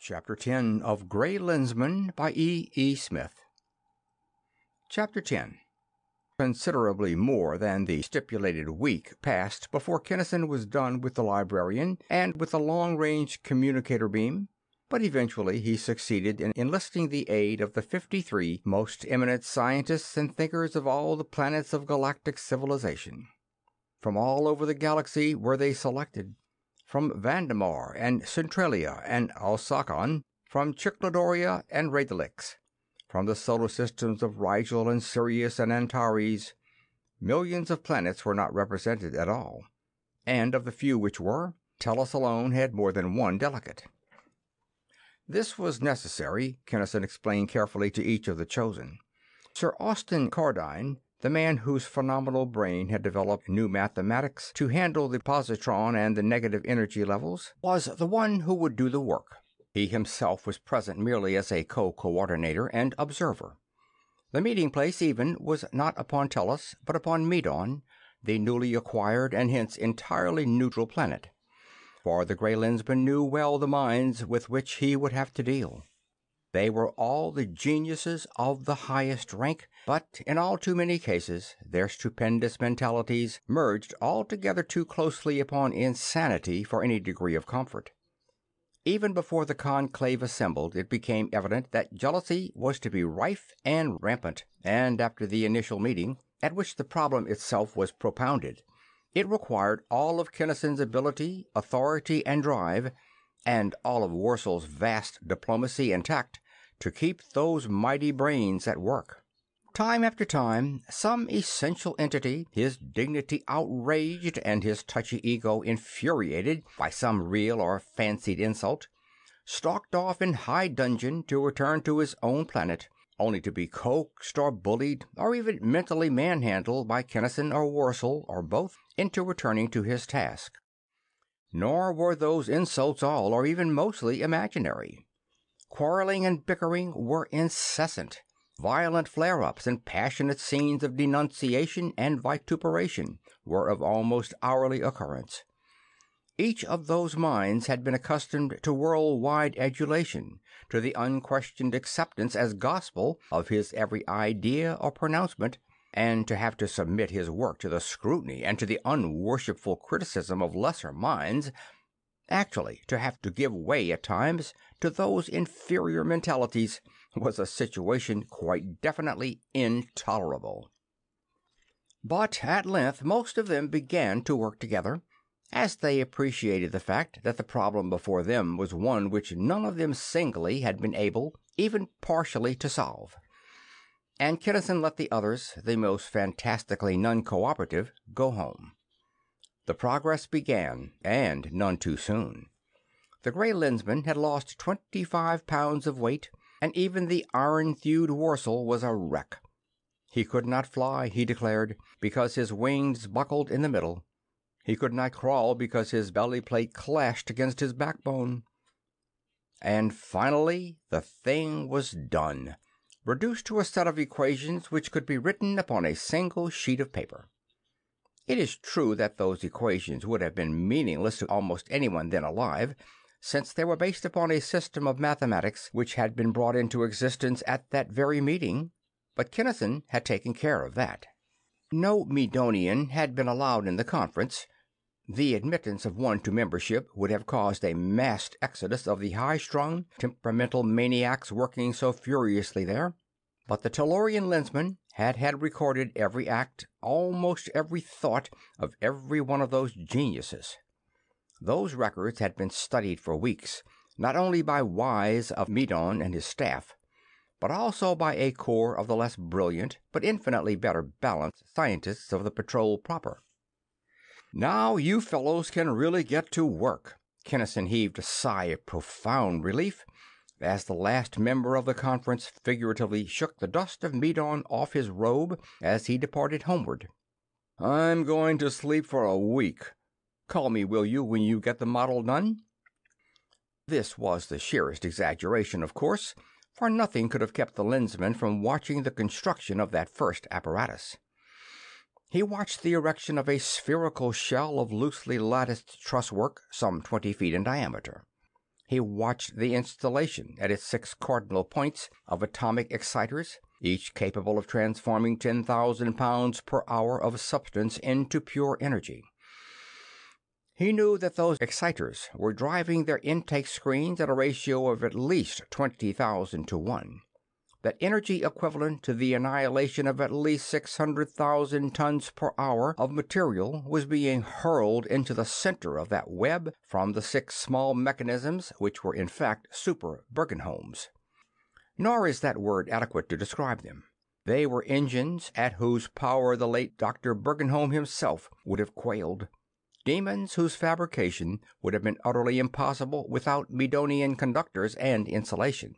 Chapter 10 of Gray Lensman by E. Smith. Chapter 10. Considerably more than the stipulated week passed before Kinnison was done with the librarian and with the long-range communicator beam, but eventually he succeeded in enlisting the aid of the 53 most eminent scientists and thinkers of all the planets of galactic civilization. From all over the galaxy were they selected. From Vandamar and Centralia and Alsakon, from Chiclodoria and Radalix, from the solar systems of Rigel and Sirius and Antares. Millions of planets were not represented at all, and of the few which were, Tellus alone had more than one delegate. This was necessary, Kinnison explained carefully to each of the chosen. Sir Austin Cardine, the man whose phenomenal brain had developed new mathematics to handle the positron and the negative energy levels, was the one who would do the work. He himself was present merely as a co-coordinator and observer. The meeting place, even, was not upon Tellus, but upon Medon, the newly acquired and hence entirely neutral planet. For the Gray Lensman knew well the minds with which he would have to deal. They were all the geniuses of the highest rank, but in all too many cases their stupendous mentalities merged altogether too closely upon insanity for any degree of comfort. Even before the conclave assembled, it became evident that jealousy was to be rife and rampant, and after the initial meeting, at which the problem itself was propounded, it required all of Kinnison's ability, authority, and drive, and all of Worsel's vast diplomacy and tact, to keep those mighty brains at work. Time after time, some essential entity, his dignity outraged and his touchy ego infuriated by some real or fancied insult, stalked off in high dudgeon to return to his own planet, only to be coaxed or bullied or even mentally manhandled by Kinnison or Worsel or both into returning to his task. Nor were those insults all or even mostly imaginary. Quarreling and bickering were incessant. Violent flare-ups and passionate scenes of denunciation and vituperation were of almost hourly occurrence. Each of those minds had been accustomed to worldwide adulation, to the unquestioned acceptance as gospel of his every idea or pronouncement, and to have to submit his work to the scrutiny and to the unworshipful criticism of lesser minds, actually to have to give way at times to those inferior mentalities, was a situation quite definitely intolerable. But at length most of them began to work together, as they appreciated the fact that the problem before them was one which none of them singly had been able, even partially, to solve. And Kinnison let the others, the most fantastically non-cooperative, go home. The progress began, and none too soon. The Gray Lensman had lost 25 pounds of weight, and even the iron-thewed Worsel was a wreck. He could not fly, he declared, because his wings buckled in the middle. He could not crawl because his belly plate clashed against his backbone. And finally the thing was done, reduced to a set of equations which could be written upon a single sheet of paper. It is true that those equations would have been meaningless to almost anyone then alive, since they were based upon a system of mathematics which had been brought into existence at that very meeting, but Kinnison had taken care of that. No Medonian had been allowed in the conference. The admittance of one to membership would have caused a massed exodus of the high-strung, temperamental maniacs working so furiously there. But the Tellurian Lensman had recorded every act, almost every thought, of every one of those geniuses. Those records had been studied for weeks, not only by wise of Medon and his staff, but also by a corps of the less brilliant, but infinitely better balanced scientists of the Patrol proper. "Now you fellows can really get to work." Kinnison heaved a sigh of profound relief as the last member of the conference figuratively shook the dust of Medon off his robe as he departed homeward. "I'm going to sleep for a week. Call me, will you, when you get the model done?" This was the sheerest exaggeration, of course, for nothing could have kept the Lensman from watching the construction of that first apparatus. He watched the erection of a spherical shell of loosely latticed trusswork some 20 feet in diameter. He watched the installation at its 6 cardinal points of atomic exciters, each capable of transforming 10,000 pounds per hour of substance into pure energy. He knew that those exciters were driving their intake screens at a ratio of at least 20,000 to 1. That energy equivalent to the annihilation of at least 600,000 tons per hour of material was being hurled into the center of that web from the 6 small mechanisms which were in fact super Bergenholms. Nor is that word adequate to describe them. They were engines at whose power the late Dr. Bergenholm himself would have quailed. Demons whose fabrication would have been utterly impossible without Medonian conductors and insulation.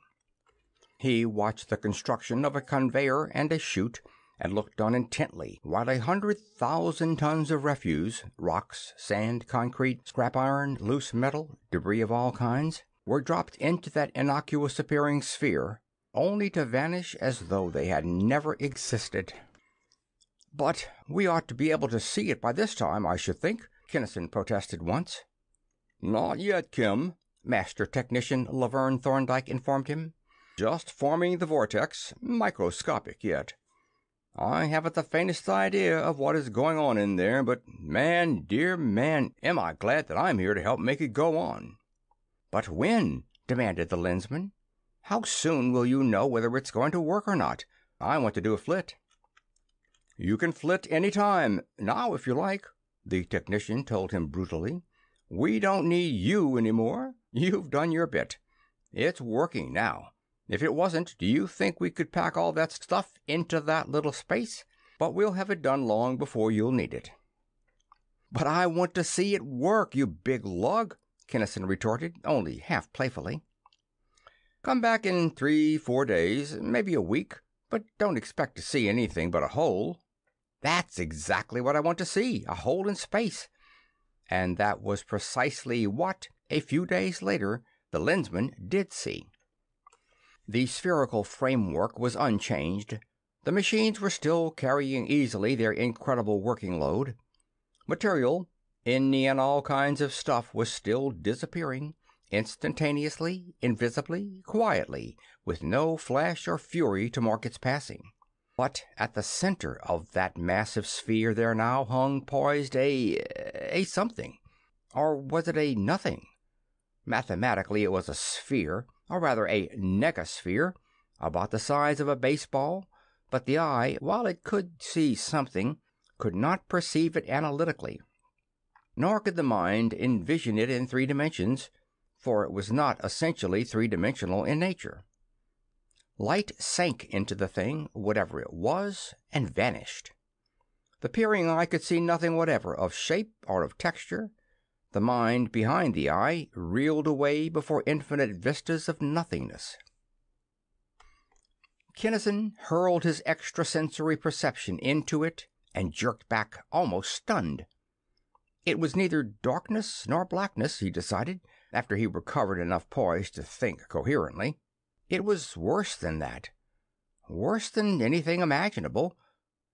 He watched the construction of a conveyor and a chute, and looked on intently while 100,000 tons of refuse, rocks, sand, concrete, scrap iron, loose metal, debris of all kinds, were dropped into that innocuous-appearing sphere, only to vanish as though they had never existed. "But we ought to be able to see it by this time, I should think," Kinnison protested once. "Not yet, Kim," Master Technician Laverne Thorndyke informed him. "Just forming the vortex, microscopic yet. I haven't the faintest idea of what is going on in there, but man, dear man, am I glad that I'm here to help make it go on." "But when?" demanded the lensman. "How soon will you know whether it's going to work or not? I want to do a flit." "You can flit any time, now if you like," the technician told him brutally. "We don't need you any more. You've done your bit. It's working now. If it wasn't, do you think we could pack all that stuff into that little space? But we'll have it done long before you'll need it." "But I want to see it work, you big lug," Kinnison retorted, only half playfully. "Come back in 3-4 days, maybe a week, but don't expect to see anything but a hole." "That's exactly what I want to see, a hole in space." And that was precisely what, a few days later, the lensman did see. The spherical framework was unchanged. The machines were still carrying easily their incredible working load. Material, any and all kinds of stuff, was still disappearing, instantaneously, invisibly, quietly, with no flash or fury to mark its passing. But at the center of that massive sphere there now hung poised a something. Or was it a nothing? Mathematically it was a sphere, or rather a negasphere, about the size of a baseball, but the eye, while it could see something, could not perceive it analytically. Nor could the mind envision it in 3 dimensions, for it was not essentially 3-dimensional in nature. Light sank into the thing, whatever it was, and vanished. The peering eye could see nothing whatever of shape or of texture. The mind behind the eye reeled away before infinite vistas of nothingness. Kinnison hurled his extrasensory perception into it and jerked back, almost stunned. It was neither darkness nor blackness, he decided, after he recovered enough poise to think coherently. It was worse than that. Worse than anything imaginable.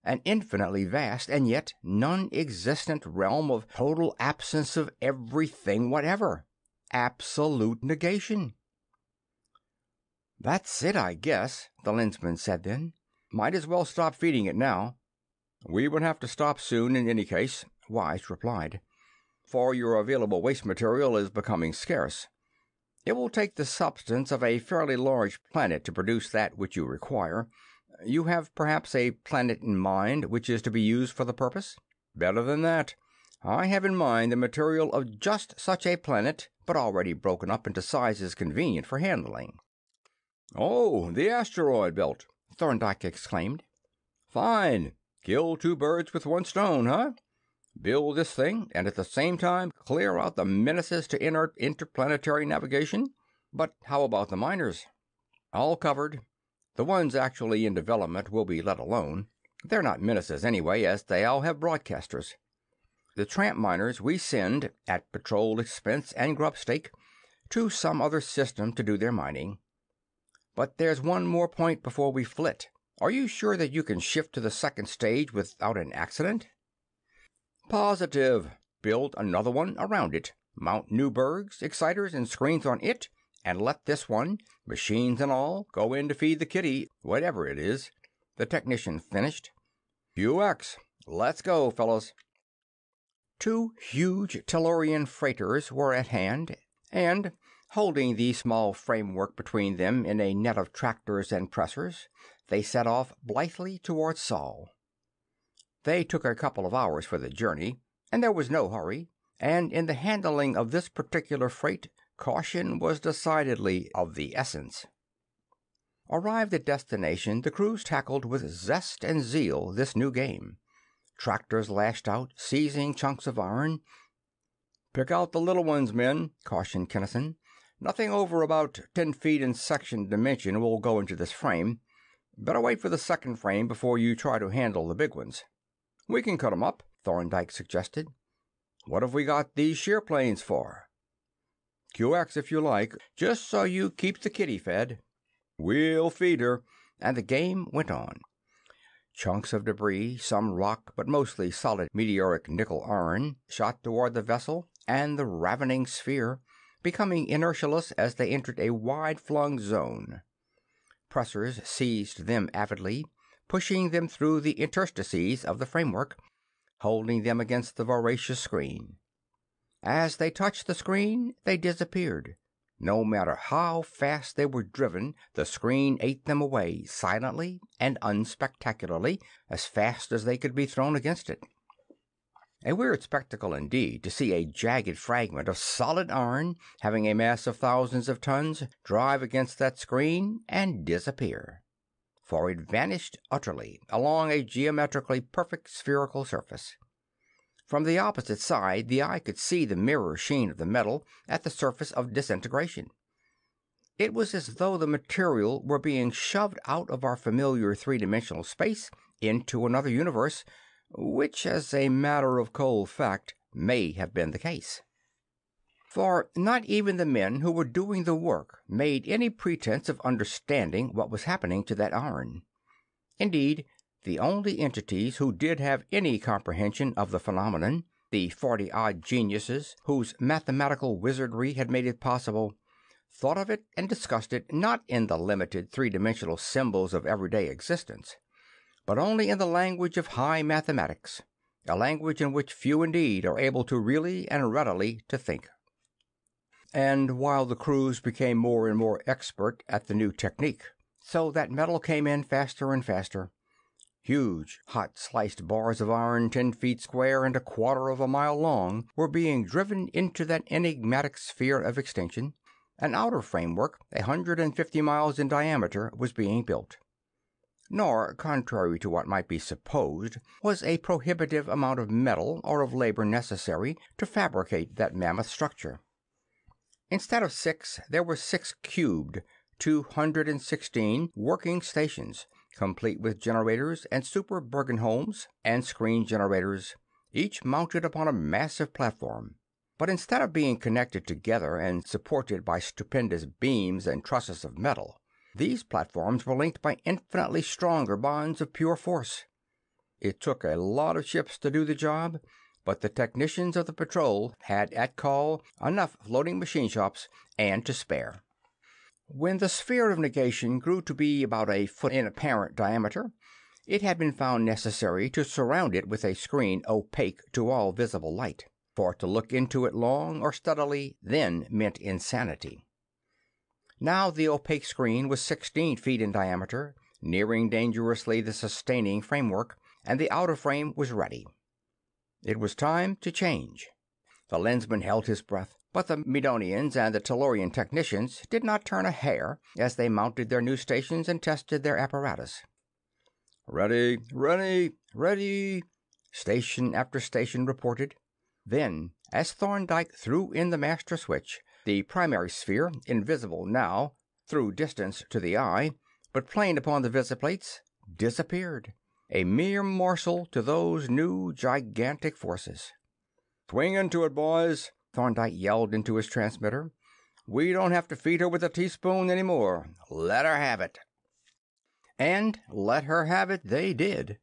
An infinitely vast and yet non-existent realm of total absence of everything whatever. Absolute negation. "That's it, I guess," the lensman said then. "Might as well stop feeding it now." "We would have to stop soon in any case," Wise replied, "for your available waste material is becoming scarce. It will take the substance of a fairly large planet to produce that which you require. You have perhaps a planet in mind which is to be used for the purpose?" "Better than that. I have in mind the material of just such a planet, but already broken up into sizes convenient for handling." "Oh, the asteroid belt!" Thorndyke exclaimed. "Fine. Kill 2 birds with 1 stone, huh? Build this thing, and at the same time clear out the menaces to interplanetary navigation. But how about the miners?" "All covered. The ones actually in development will be let alone. They're not menaces anyway, as they all have broadcasters. The tramp miners we send, at patrol expense and grub stake, to some other system to do their mining. But there's one more point before we flit. Are you sure that you can shift to the 2nd stage without an accident?" "Positive. Build another one around it. mount new bergs, exciters, and screens on it, and let this one, machines and all, go in to feed the kitty, whatever it is," the technician finished. "QX, let's go, fellas." Two huge Tellurian freighters were at hand, and, holding the small framework between them in a net of tractors and pressers, they set off blithely toward Sol. They took a couple of hours for the journey, and there was no hurry, and in the handling of this particular freight, caution was decidedly of the essence. Arrived at destination, the crews tackled with zest and zeal this new game. Tractors lashed out, seizing chunks of iron. "Pick out the little ones, men," cautioned Kinnison. "Nothing over about 10 feet in section dimension will go into this frame. Better wait for the second frame before you try to handle the big ones." "We can cut 'em up," Thorndyke suggested. "What have we got these shear planes for?" "QX if you like, just so you keep the kitty fed." "We'll feed her," and the game went on. Chunks of debris, some rock but mostly solid meteoric nickel iron, shot toward the vessel and the ravening sphere, becoming inertialess as they entered a wide-flung zone. Pressers seized them avidly, pushing them through the interstices of the framework, holding them against the voracious screen. As they touched the screen, they disappeared. No matter how fast they were driven, the screen ate them away silently and unspectacularly as fast as they could be thrown against it. A weird spectacle indeed to see a jagged fragment of solid iron, having a mass of thousands of tons, drive against that screen and disappear. For it vanished utterly along a geometrically perfect spherical surface. From the opposite side, the eye could see the mirror sheen of the metal at the surface of disintegration. It was as though the material were being shoved out of our familiar three-dimensional space into another universe, which, as a matter of cold fact, may have been the case. For not even the men who were doing the work made any pretense of understanding what was happening to that iron. Indeed, the only entities who did have any comprehension of the phenomenon, the 40-odd geniuses whose mathematical wizardry had made it possible, thought of it and discussed it not in the limited three-dimensional symbols of everyday existence, but only in the language of high mathematics, a language in which few indeed are able to really and readily to think. And while the crews became more and more expert at the new technique, so that metal came in faster and faster. Huge, hot sliced bars of iron 10 feet square and 1/4 of a mile long were being driven into that enigmatic sphere of extinction. An outer framework 150 miles in diameter was being built. Nor, contrary to what might be supposed, was a prohibitive amount of metal or of labor necessary to fabricate that mammoth structure. Instead of 6, there were 6 cubed, 216 working stations, complete with generators and super Bergenholms and screen generators, each mounted upon a massive platform. But instead of being connected together and supported by stupendous beams and trusses of metal, these platforms were linked by infinitely stronger bonds of pure force. It took a lot of ships to do the job, but the technicians of the patrol had at call enough floating machine shops and to spare. When the sphere of negation grew to be about a foot in apparent diameter, it had been found necessary to surround it with a screen opaque to all visible light, for to look into it long or steadily then meant insanity. Now the opaque screen was 16 feet in diameter, nearing dangerously the sustaining framework, and the outer frame was ready. It was time to change. The lensman held his breath, but the Medonians and the Tellurian technicians did not turn a hair as they mounted their new stations and tested their apparatus. "Ready, ready, ready," station after station reported. Then, as Thorndyke threw in the master switch, the primary sphere, invisible now through distance to the eye, but plain upon the visiplates, disappeared, a mere morsel to those new gigantic forces. "Swing into it, boys," Thorndyke yelled into his transmitter. "We don't have to feed her with a teaspoon any more. Let her have it." And let her have it they did.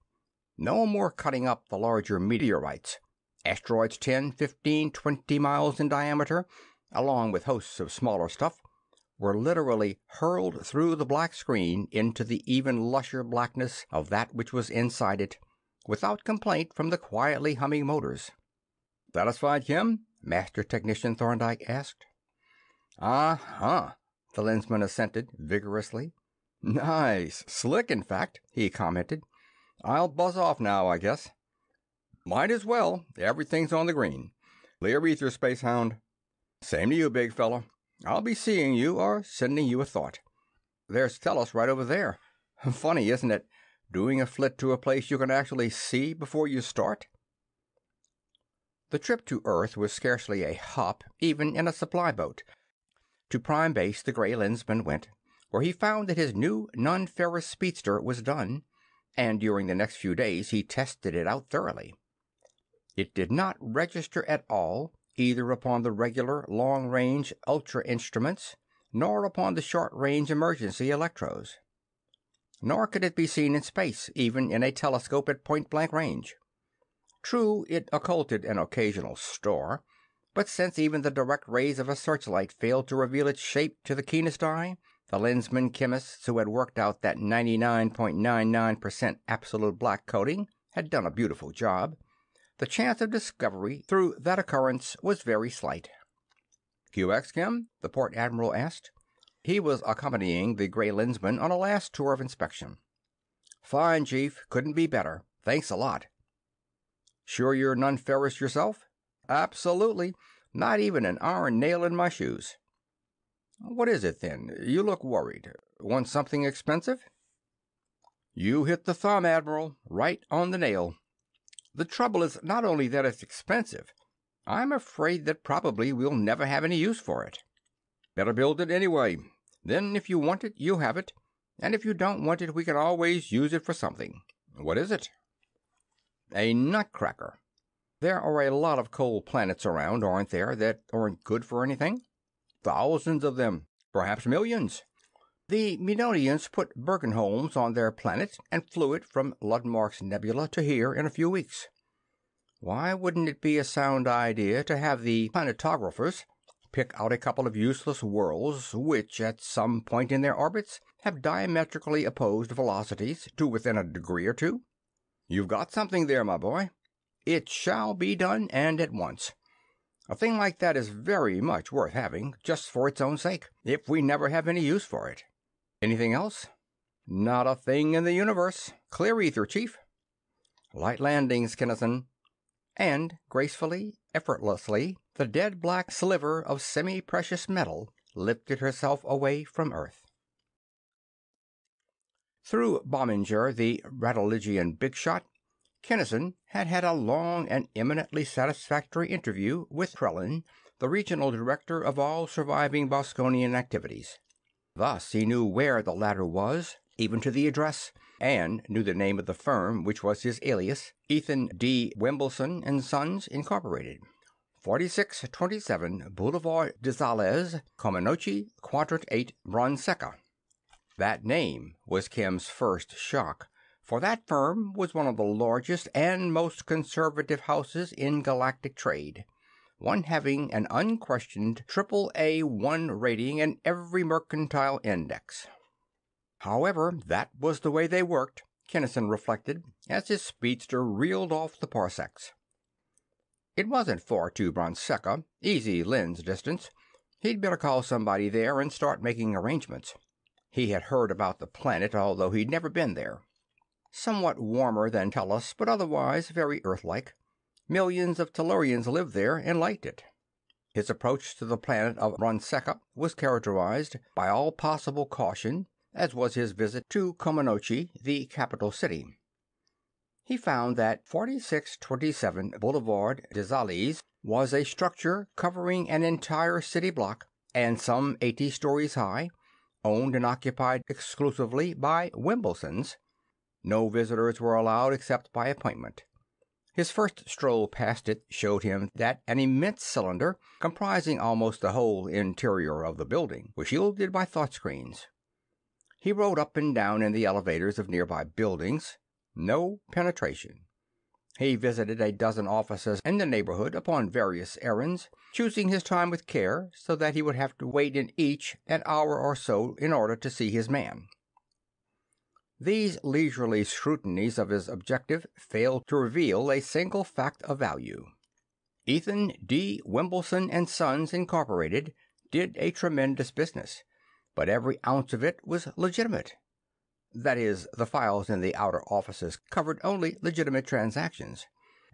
No more cutting up the larger meteorites. Asteroids 10, 15, 20 miles in diameter, along with hosts of smaller stuff, were literally hurled through the black screen into the even lusher blackness of that which was inside it, without complaint from the quietly humming motors. "Satisfied, Kim?" Master Technician Thorndyke asked. "Uh-huh," the lensman assented vigorously. "Nice. Slick, in fact," he commented. "I'll buzz off now, I guess." "Might as well. Everything's on the green. Clear ether, Space Hound." "Same to you, big fella. I'll be seeing you or sending you a thought. There's Tellus right over there. Funny, isn't it? Doing a flit to a place you can actually see before you start." The trip to Earth was scarcely a hop, even in a supply boat. To Prime Base the Gray Lensman went, where he found that his new non-ferrous speedster was done, and during the next few days he tested it out thoroughly. It did not register at all, either upon the regular long-range ultra instruments, nor upon the short-range emergency electrodes. Nor could it be seen in space, even in a telescope at point-blank range. True, it occulted an occasional star, but since even the direct rays of a searchlight failed to reveal its shape to the keenest eye, the lensmen chemists who had worked out that 99.99% absolute black coating had done a beautiful job. The chance of discovery through that occurrence was very slight. "QX, Kim?" the port admiral asked. He was accompanying the Gray Lensman on a last tour of inspection. "Fine, Chief. Couldn't be better. Thanks a lot." "Sure you're non-ferrous yourself?" "Absolutely. Not even an iron nail in my shoes." "What is it, then? You look worried. Want something expensive?" "You hit the thumb, Admiral. Right on the nail. The trouble is not only that it's expensive, I'm afraid that probably we'll never have any use for it." "Better build it anyway. Then if you want it, you'll have it. And if you don't want it, we can always use it for something. What is it?" "A nutcracker. There are a lot of cold planets around, aren't there, that aren't good for anything? Thousands of them. Perhaps millions. The Menonians put Bergenholms on their planet and flew it from Ludmark's nebula to here in a few weeks. Why wouldn't it be a sound idea to have the planetographers pick out a couple of useless worlds which, at some point in their orbits, have diametrically opposed velocities to within a degree or two? You've got something there, my boy. It shall be done, and at once. A thing like that is very much worth having, just for its own sake, if we never have any use for it. Anything else?" "Not a thing in the universe. Clear ether, Chief." "Light landings, Kinnison." And gracefully, effortlessly, the dead black sliver of semi-precious metal lifted herself away from Earth. Through Bominger, the Rattlegian big shot, Kinnison had had a long and eminently satisfactory interview with Krellin, the regional director of all surviving Boskonian activities. Thus he knew where the latter was, even to the address, and knew the name of the firm which was his alias, Ethan D. Wimbleson and Sons, Incorporated. 4627 Boulevard des Allées, Cominoci, Quadrant 8, Bronseca. That name was Kim's first shock, for that firm was one of the largest and most conservative houses in galactic trade, one having an unquestioned AAA1 rating in every mercantile index. However, that was the way they worked, Kinnison reflected, as his speedster reeled off the parsecs. It wasn't far to Bronseca, easy lens distance. He'd better call somebody there and start making arrangements. He had heard about the planet, although he'd never been there. Somewhat warmer than Tellus, but otherwise very Earth-like. Millions of Tellurians lived there and liked it. His approach to the planet of Bronseca was characterized by all possible caution, as was his visit to Cominoci, the capital city. He found that 4627 Boulevard des Allées was a structure covering an entire city block and some 80 stories high, owned and occupied exclusively by Wimblesons. No visitors were allowed except by appointment. His first stroll past it showed him that an immense cylinder, comprising almost the whole interior of the building, was shielded by thought screens. He rode up and down in the elevators of nearby buildings. No penetration. He visited a dozen offices in the neighborhood upon various errands, choosing his time with care so that he would have to wait in each an hour or so in order to see his man. These leisurely scrutinies of his objective failed to reveal a single fact of value. Ethan D. Wimbleson and Sons, Incorporated, did a tremendous business, but every ounce of it was legitimate. That is, the files in the outer offices covered only legitimate transactions,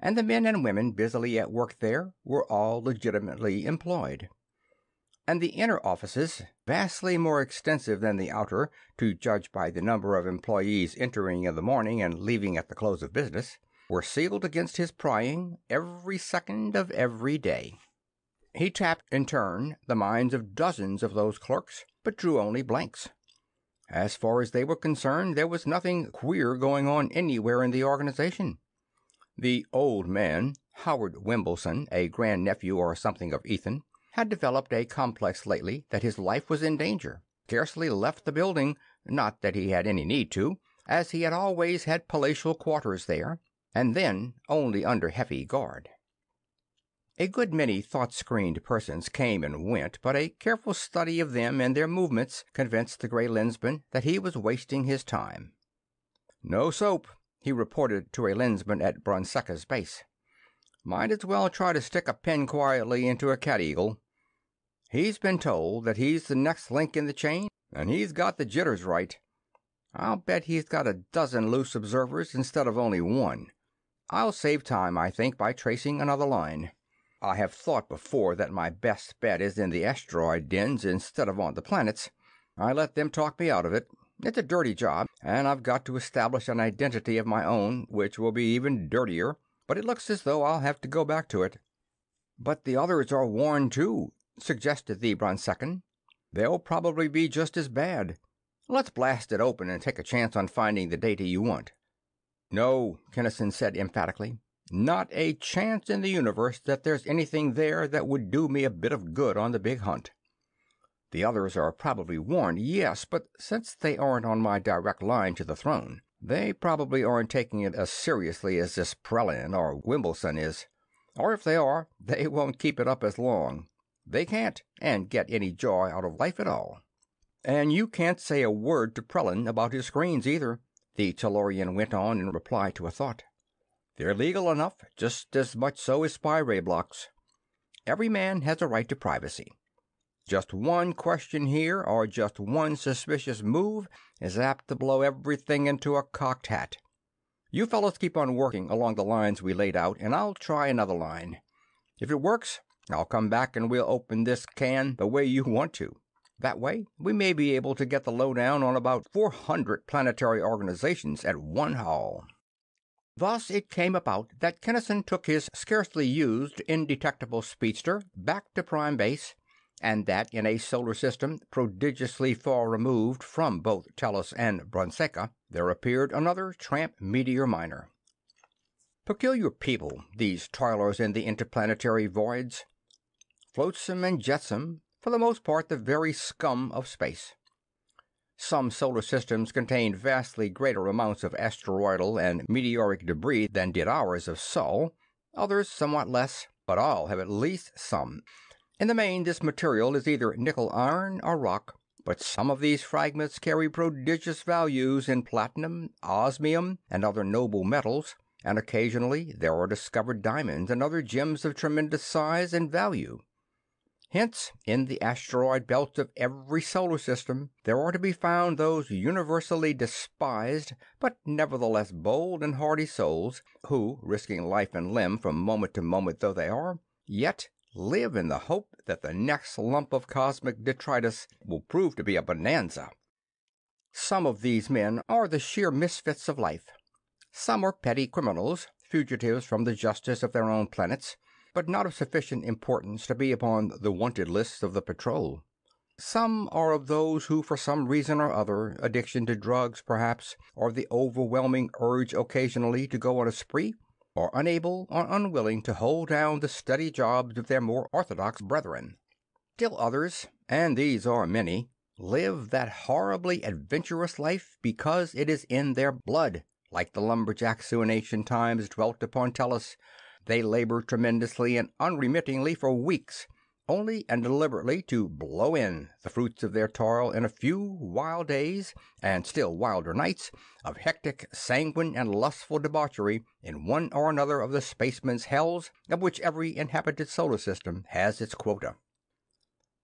and the men and women busily at work there were all legitimately employed. And the inner offices, vastly more extensive than the outer, to judge by the number of employees entering in the morning and leaving at the close of business, were sealed against his prying every second of every day. He tapped in turn the minds of dozens of those clerks, but drew only blanks. As far as they were concerned, there was nothing queer going on anywhere in the organization. The old man, Howard Wimbleson, a grandnephew or something of Ethan, had developed a complex lately that his life was in danger, scarcely left the building, not that he had any need to, as he had always had palatial quarters there, and then only under heavy guard. A good many thought-screened persons came and went, but a careful study of them and their movements convinced the Gray Lensman that he was wasting his time. "No soap," he reported to a lensman at Bronseca's base. "Might as well try to stick a pin quietly into a cat-eagle. He's been told that he's the next link in the chain, and he's got the jitters right. I'll bet he's got a dozen loose observers instead of only one. I'll save time, I think, by tracing another line. I have thought before that my best bet is in the asteroid dens instead of on the planets. I let them talk me out of it. It's a dirty job, and I've got to establish an identity of my own, which will be even dirtier, but it looks as though I'll have to go back to it." "But the others are warned too," suggested the Bronsecan. "They'll probably be just as bad. Let's blast it open and take a chance on finding the data you want." "No," Kinnison said emphatically. "Not a chance in the universe that there's anything there that would do me a bit of good on the big hunt. The others are probably warned, yes, but since they aren't on my direct line to the throne, they probably aren't taking it as seriously as this Prellin or Wimbleson is. Or if they are, they won't keep it up as long. They can't, and get any joy out of life at all. And you can't say a word to Prellin about his screens either," the Tellurian went on in reply to a thought. "They're legal enough, just as much so as spy ray blocks. Every man has a right to privacy. Just one question here, or just one suspicious move, is apt to blow everything into a cocked hat. You fellows keep on working along the lines we laid out, and I'll try another line. If it works, I'll come back and we'll open this can the way you want to. That way, we may be able to get the lowdown on about 400 planetary organizations at one haul." Thus it came about that Kinnison took his scarcely used indetectable speedster back to Prime Base, and that in a solar system prodigiously far removed from both Tellus and Bronseca there appeared another tramp meteor miner. Peculiar people, these toilers in the interplanetary voids. Flotsam and jetsam, for the most part the very scum of space. Some solar systems contained vastly greater amounts of asteroidal and meteoric debris than did ours of Sol, others somewhat less, but all have at least some. In the main, this material is either nickel iron or rock, but some of these fragments carry prodigious values in platinum, osmium, and other noble metals, and occasionally there are discovered diamonds and other gems of tremendous size and value. Hence, in the asteroid belts of every solar system, there are to be found those universally despised, but nevertheless bold and hardy souls, who, risking life and limb from moment to moment though they are, yet live in the hope that the next lump of cosmic detritus will prove to be a bonanza. Some of these men are the sheer misfits of life. Some are petty criminals, fugitives from the justice of their own planets, but not of sufficient importance to be upon the wanted lists of the patrol. Some are of those who, for some reason or other, addiction to drugs perhaps, or the overwhelming urge occasionally to go on a spree, are unable or unwilling to hold down the steady jobs of their more orthodox brethren. Still others, and these are many, live that horribly adventurous life because it is in their blood, Like the lumberjacks who in ancient times dwelt upon Tellus, they labor tremendously and unremittingly for weeks, only and deliberately to blow in the fruits of their toil in a few wild days and still wilder nights of hectic, sanguine, and lustful debauchery in one or another of the spaceman's hells of which every inhabited solar system has its quota.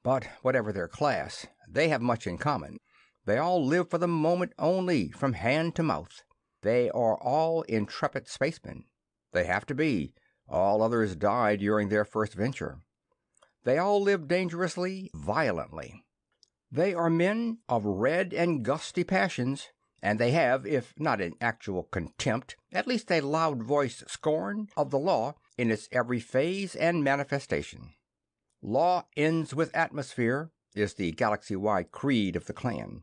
But whatever their class, they have much in common. They all live for the moment only, from hand to mouth. They are all intrepid spacemen. They have to be. All others die during their first venture. They all live dangerously, violently. They are men of red and gusty passions, and they have, if not an actual contempt, at least a loud-voiced scorn of the law in its every phase and manifestation. Law ends with atmosphere is the galaxy-wide creed of the clan,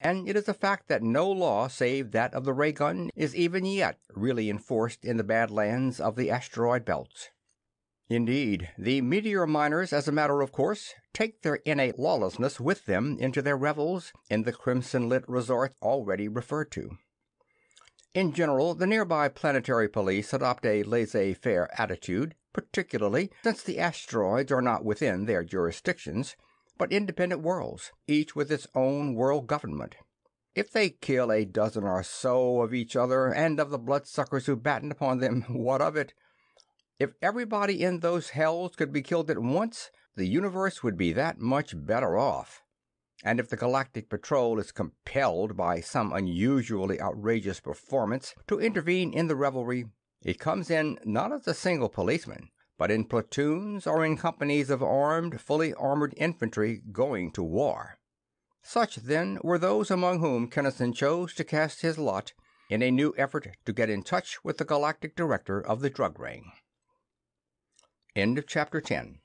and it is a fact that no law save that of the ray gun is even yet really enforced in the bad lands of the asteroid belts. Indeed, the meteor miners, as a matter of course, take their innate lawlessness with them into their revels in the crimson-lit resorts already referred to. In general, the nearby planetary police adopt a laissez-faire attitude, particularly since the asteroids are not within their jurisdictions, but independent worlds, each with its own world government. If they kill a dozen or so of each other and of the bloodsuckers who batten upon them, what of it? If everybody in those hells could be killed at once, the universe would be that much better off. And if the Galactic Patrol is compelled by some unusually outrageous performance to intervene in the revelry, it comes in not as a single policeman, but in platoons or in companies of armed, fully armored infantry going to war. Such, then, were those among whom Kinnison chose to cast his lot in a new effort to get in touch with the Galactic Director of the Drug Ring. End of Chapter 10.